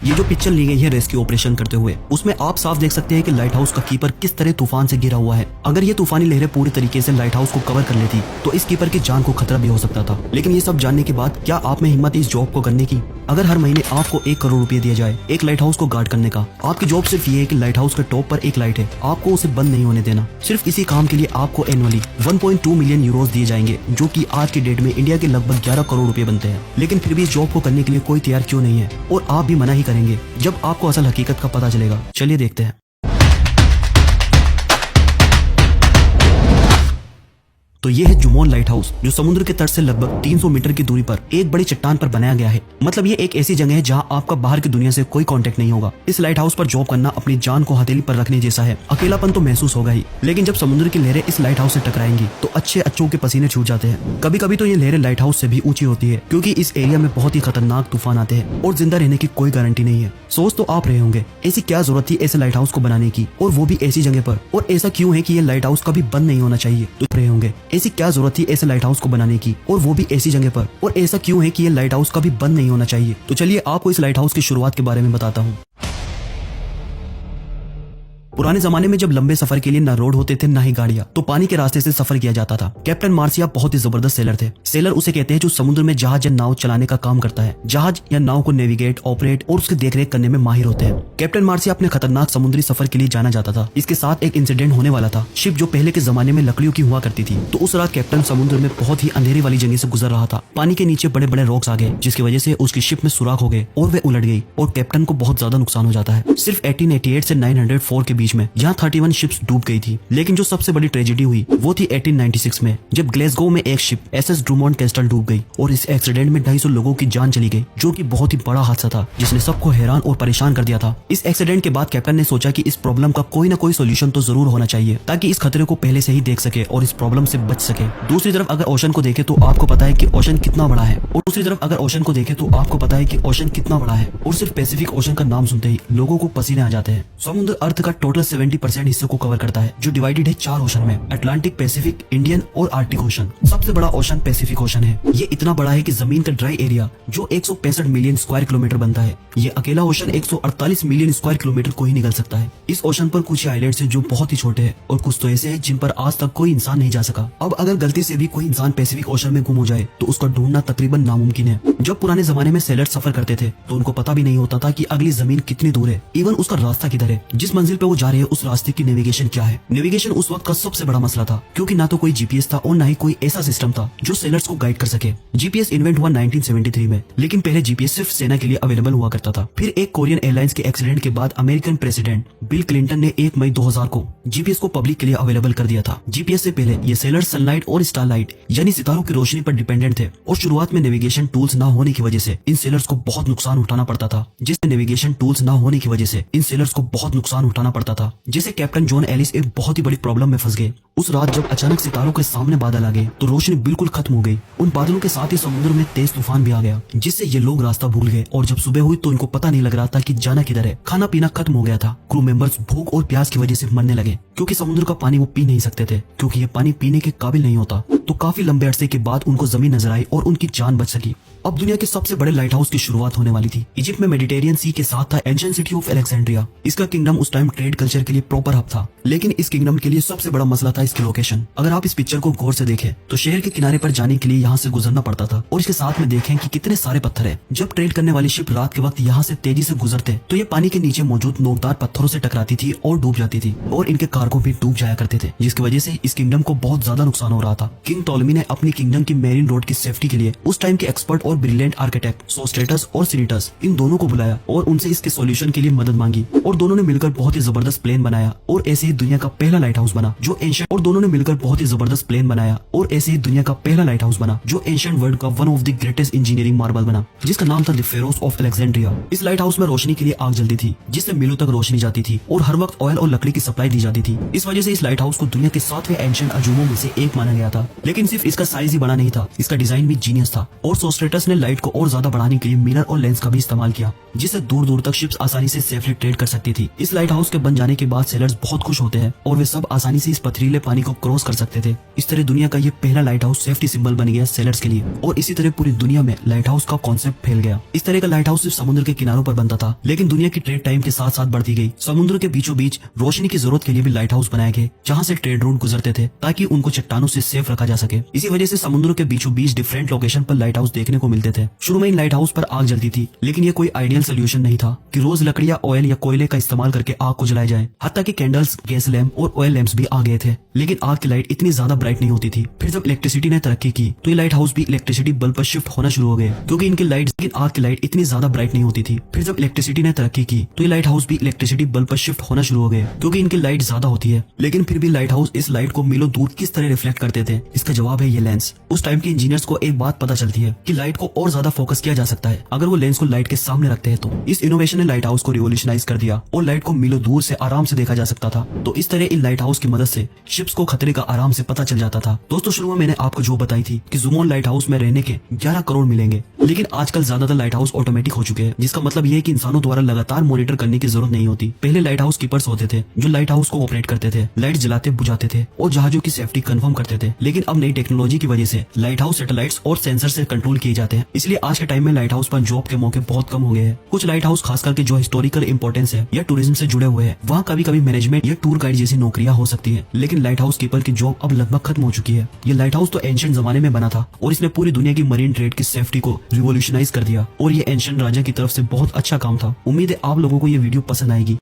ये जो पिक्चर ली गई है रेस्क्यू ऑपरेशन करते हुए, उसमें आप साफ देख सकते हैं कि लाइट हाउस का कीपर किस तरह तूफान से घिरा हुआ है। अगर ये तूफानी लहरें पूरी तरीके से लाइट हाउस को कवर कर लेती तो इस कीपर की जान को खतरा भी हो सकता था। लेकिन ये सब जानने के बाद क्या आप में हिम्मत इस जॉब को करने की? अगर हर महीने आपको 1 करोड़ रुपए दिया जाए एक लाइट हाउस को गार्ड करने का, आपकी जॉब सिर्फ ये है कि लाइट हाउस के टॉप पर एक लाइट है, आपको उसे बंद नहीं होने देना। सिर्फ इसी काम के लिए आपको एनुअली 1.2 मिलियन यूरोज दिए जाएंगे, जो कि आज की डेट में इंडिया के लगभग 11 करोड़ रुपए बनते हैं। लेकिन फिर भी इस जॉब को करने के लिए कोई तैयार क्यों नहीं है, और आप भी मना ही करेंगे जब आपको असल हकीकत का पता चलेगा। चलिए देखते हैं। तो ये है जुमोन लाइट हाउस, जो समुद्र के तट से लगभग 300 मीटर की दूरी पर एक बड़ी चट्टान पर बनाया गया है। मतलब ये एक ऐसी जगह है जहां आपका बाहर की दुनिया से कोई कांटेक्ट नहीं होगा। इस लाइट हाउस पर जॉब करना अपनी जान को हथेली पर रखने जैसा है। अकेलापन तो महसूस होगा ही, लेकिन जब समुद्र की लहरें इस लाइट हाउस से टकराएंगी तो अच्छों के पसीने छूट जाते हैं। कभी कभी तो ये लहरें लाइट हाउस से भी ऊंची होती है, क्योंकि इस एरिया में बहुत ही खतरनाक तूफान आते हैं और जिंदा रहने की कोई गारंटी नहीं है। सोच तो आप रहे होंगे ऐसी क्या जरूरत थी ऐसे लाइट हाउस को बनाने की, और वो भी ऐसी जगह पर, और ऐसा क्यों है कि ये लाइट हाउस कभी बंद नहीं होना चाहिए। तो रहे होंगे ऐसी क्या जरूरत थी ऐसे लाइट हाउस को बनाने की, और वो भी ऐसी जगह पर, और ऐसा क्यों है कि ये लाइट हाउस कभी बंद नहीं होना चाहिए। तो चलिए आपको इस लाइट हाउस की शुरुआत के बारे में बताता हूँ। पुराने जमाने में जब लंबे सफर के लिए न रोड होते थे न ही गाड़ियां, तो पानी के रास्ते से सफर किया जाता था। कैप्टन मार्सिया बहुत ही जबरदस्त सेलर थे। सेलर उसे कहते हैं जो समुद्र में जहाज या नाव चलाने का काम करता है। जहाज या नाव को नेविगेट, ऑपरेट और उसकी देखरेख करने में माहिर होते हैं। कैप्टन मार्सिया अपने खतरनाक समुद्री सफर के लिए जाना जाता था। इसके साथ एक इंसिडेंट होने वाला था। शिप जो पहले के जमाने में लकड़ियों की हुआ करती थी, तो उस रात कैप्टन समुद्र में बहुत ही अंधेरी वाली जगह से गुजर रहा था। पानी के नीचे बड़े बड़े रॉक्स आ गए, जिसकी वजह से उसकी शिप में सुराख हो गए और वे उलट गई, और कैप्टन को बहुत ज्यादा नुकसान हो जाता है। सिर्फ 1888 से 904 के बीच में यहाँ 31 शिप्स डूब गई थी। लेकिन जो सबसे बड़ी ट्रेजेडी हुई वो थी 1896 में, जब ग्लेसगो में एक शिप एसएस ड्रूमॉन्ट कैस्टल डूब गई, और इस एक्सीडेंट में 250 लोगों की जान चली गई, जो कि बहुत ही बड़ा हादसा था जिसने सबको हैरान और परेशान कर दिया था। इस एक्सीडेंट के बाद कैप्टन ने सोचा कि इस प्रॉब्लम का कोई ना कोई सोल्यूशन तो जरूर होना चाहिए, ताकि इस खतरे को पहले से ही देख सके और इस प्रॉब्लम से बच सके। दूसरी तरफ अगर ओशन को देखे तो आपको पता है कि ओशन कितना बड़ा है, और दूसरी तरफ अगर ओशन को देखे तो आपको पता है कि ओशन कितना बड़ा है, और सिर्फ पैसिफिक ओशन का नाम सुनते ही लोगों को पसीने आ जाते हैं। समुद्र अर्थ का टोटल 70% हिस्से को कवर करता है, जो डिवाइडेड है 4 ओशन में, अटलांटिक, पैसिफिक, इंडियन और आर्टिक ओशन। सबसे बड़ा ओशन पैसिफिक ओशन है। ये इतना बड़ा है कि जमीन का ड्राई एरिया जो 165 मिलियन स्क्वायर किलोमीटर बनता है, ये अकेला ओशन 148 मिलियन स्क्वायर किलोमीटर को ही निकल सकता है। इस ओशन पर कुछ आइलैंड्स हैं जो बहुत ही छोटे हैं, और कुछ तो ऐसे हैं जिन पर आज तक कोई इंसान नहीं जा सका। अब अगर गलती से भी कोई इंसान पैसिफिक ओशन में गुम हो जाए तो उसका ढूंढना तकरीबन नामुमकिन है। जब पुराने जमाने में सेलर सफर करते थे तो उनको पता भी नहीं होता था कि अगली जमीन कितनी दूर है, इवन उसका रास्ता किधर है, जिस मंजिल पे वो जा रहे हैं उस रास्ते की नेविगेशन क्या है। नेविगेशन उस वक्त का सबसे बड़ा मसला था, क्योंकि ना तो कोई जीपीएस था और ना ही कोई ऐसा सिस्टम था जो सेलर्स को गाइड कर सके। जीपीएस इन्वेंट हुआ 1973 में, लेकिन पहले जीपीएस सिर्फ सेना के लिए अवेलेबल हुआ करता था। फिर एक कोरियन एयरलाइंस के एक्सीडेंट के बाद अमेरिकन प्रेसिडेंट बिल क्लिंटन ने 1 मई 2000 को जीपीएस को पब्लिक के लिए अवेलेबल कर दिया था। जीपीएस से पहले ये सेलर सनलाइट और स्टारलाइट यानी सितारों की रोशनी पर डिपेंडेंट थे, और शुरुआत में नेविगेशन टूल्स न होने की वजह से इन सेलर्स को बहुत नुकसान उठाना पड़ता था। जैसे कैप्टन जॉन एलिस एक बहुत ही बड़ी प्रॉब्लम में फंस गए। उस रात जब अचानक सितारों के सामने बादल आ गए तो रोशनी बिल्कुल खत्म हो गई। उन बादलों के साथ ही समुद्र में तेज तूफान भी आ गया, जिससे ये लोग रास्ता भूल गए, और जब सुबह हुई तो इनको पता नहीं लग रहा था कि जाना किधर है। खाना पीना खत्म हो गया था। क्रू मेंबर्स भूख और प्यास की वजह से मरने लगे, क्योंकि समुद्र का पानी वो पी नहीं सकते थे, क्योंकि ये पानी पीने के काबिल नहीं होता। तो काफी लंबे अरसे के बाद उनको जमीन नजर आई और उनकी जान बच सकी। अब दुनिया के सबसे बड़े लाइट हाउस की शुरुआत होने वाली थी। इजिप्ट में मेडिटेरियन सी के साथ था एंशिएंट सिटी ऑफ अलेक्जेंड्रिया। इसका किंगडम उस टाइम ट्रेड कल्चर के लिए प्रॉपर हब था, लेकिन इस किंगडम के लिए सबसे बड़ा मसला था इसकी लोकेशन। अगर आप इस पिक्चर को गौर से देखें तो शहर के किनारे पर जाने के लिए यहाँ से गुजरना पड़ता था, और इसके साथ में देखें कि कितने सारे पत्थर है। जब ट्रेड करने वाली शिप रात के वक्त यहाँ से तेजी से गुजरते तो ये पानी के नीचे मौजूद नोकदार पत्थरों से टकराती थी और डूब जाती थी, और इनके कार्गो भी डूब जाया करते थे, जिसकी वजह से इस किंगडम को बहुत ज्यादा नुकसान हो रहा था। किंग टॉलमी ने अपनी किंगडम की मेरीन रोड की सेफ्टी के लिए उस टाइम के एक्सपर्ट और ब्रिलियंट आर्किटेक्ट सोस्ट्रेटस और सिनिटस इन दोनों को बुलाया और उनसे इसके सॉल्यूशन के लिए मदद मांगी, और दोनों ने मिलकर बहुत ही जबरदस्त प्लान बनाया, और ऐसे ही दुनिया का पहला लाइट हाउस बना जो एंशिएंट वर्ल्ड का one of the greatest engineering Marvel बना, जिसका नाम था द फेरोस ऑफ अलेक्जेंड्रिया। इस लाइट हाउस में रोशनी के लिए आग जलती थी, जिससे मीलों तक रोशनी जाती थी, और हर वक्त ऑयल और लकड़ी की सप्लाई दी जाती थी। इस वजह से इस लाइट हाउस को दुनिया के 7वें एंशिएंट अजूबों में से एक माना गया था। लेकिन सिर्फ इसका साइज ही बड़ा नहीं था, इसका डिजाइन भी जीनियस था। और सोस्ट्रेटस ने लाइट को और ज्यादा बढ़ाने के लिए मिरर और लेंस का भी इस्तेमाल किया, जिससे दूर दूर तक शिप्स आसानी से सेफली ट्रेड कर सकती थी। इस लाइट हाउस के बन जाने के बाद सेलर्स बहुत खुश होते हैं और वे सब आसानी से इस पथरीले पानी को क्रॉस कर सकते थे। इस तरह दुनिया का ये पहला लाइट हाउस सेफ्टी सिंबल बन गया सेलर्स के लिए, और इसी तरह पूरी दुनिया में लाइट हाउस का कॉन्सेप्ट फैल गया। इस तरह का लाइट हाउस सिर्फ समुद्र के किनारों पर बनता था, लेकिन दुनिया की ट्रेड टाइम के साथ साथ बढ़ती गई। समुद्र के बीचों बीच रोशनी की जरूरत के लिए भी लाइट हाउस बनाए गए, जहाँ से ट्रेड रूट गुजरते थे ताकि उनको चट्टानों से सेफ रखा जा सके। इसी वजह से समुद्र के बीचों बीच डिफरेंट लोकेशन पर लाइट हाउस देखने को मिलते थे। शुरू में इन लाइट हाउस पर आग जलती थी, लेकिन ये कोई आइडियल सोल्यूशन नहीं था कि रोज लकड़ियां, ऑयल या कोयले का इस्तेमाल करके आग को जलाया जाए। हत्ता कि कैंडल्स, गैस लैम्प और ऑयल लैंप्स भी आ गए थे, लेकिन आग की लाइट इतनी ज्यादा ब्राइट नहीं होती थी। फिर जब इलेक्ट्रिसिटी ने तरक्की की तो ये लाइट हाउस भी इलेक्ट्रिसिटी बल्ब पर शिफ्ट होना शुरू हो गए, क्योंकि इनकी लाइट आग की लाइट इतनी ज्यादा ब्राइट नहीं होती थी। फिर जब इलेक्ट्रिसिटी ने तरक्की की तो ये लाइट हाउस भी इलेक्ट्रिसिटी बल्ब पर शिफ्ट होना शुरू हो गए, क्योंकि इनकी लाइट ज्यादा होती है। लेकिन फिर भी लाइट हाउस इस लाइट को मीलों दूर किस तरह रिफ्लेक्ट करते थे, इसका जवाब है ये लेंस। उस टाइम के इंजीनियर्स को एक बात पता चलती है कि लाइट को और ज्यादा फोकस किया जा सकता है अगर वो लेंस को लाइट के सामने रखते हैं। तो इस इनोवेशन ने लाइट हाउस को रिवोल्यूशनाइज कर दिया और लाइट को मीलों दूर से आराम से देखा जा सकता था। तो इस तरह इन लाइट हाउस की मदद से शिप्स को खतरे का आराम से पता चल जाता था। दोस्तों, शुरू में मैंने आपको जो बताई थी कि ज़ूमॉन लाइट हाउस में रहने के 11 करोड़ मिलेंगे, लेकिन आजकल ज्यादातर लाइट हाउस ऑटोमेटिक हो चुके हैं, जिसका मतलब ये है कि इंसानों द्वारा लगातार मॉनिटर करने की जरूरत नहीं होती। पहले लाइट हाउस कीपर्स होते थे जो लाइट हाउस को ऑपरेट करते थे, लाइट जलाते बुझाते थे और जहाजों की सेफ्टी कंफर्म करते थे। लेकिन अब नई टेक्नोलॉजी की वजह से लाइट हाउस सैटेलाइट्स और सेंसर से कंट्रोल किए जाते हैं, इसलिए आज के टाइम में लाइट हाउस पर जॉब के मौके बहुत कम हो गए हैं। कुछ लाइट हाउस खास करके जो हिस्टोरिकल इंपॉर्टेंस है या टूरिज्म से जुड़े हुए हैं, वहाँ कभी कभी मैनेजमेंट या टूर गाइड जैसी नौकरियां हो सकती है, लेकिन लाइट हाउस कीपर की जॉब अब लगभग खत्म हो चुकी है। ये लाइट हाउस तो एंशिएंट जमाने में बना था और इसने पूरी दुनिया की मरीन ट्रेड की सेफ्टी को रिवोल्यूशनाइज कर दिया, और ये एंशिएंट राजा की तरफ से बहुत अच्छा काम था। उम्मीद है आप लोगों को ये वीडियो पसंद आएगी।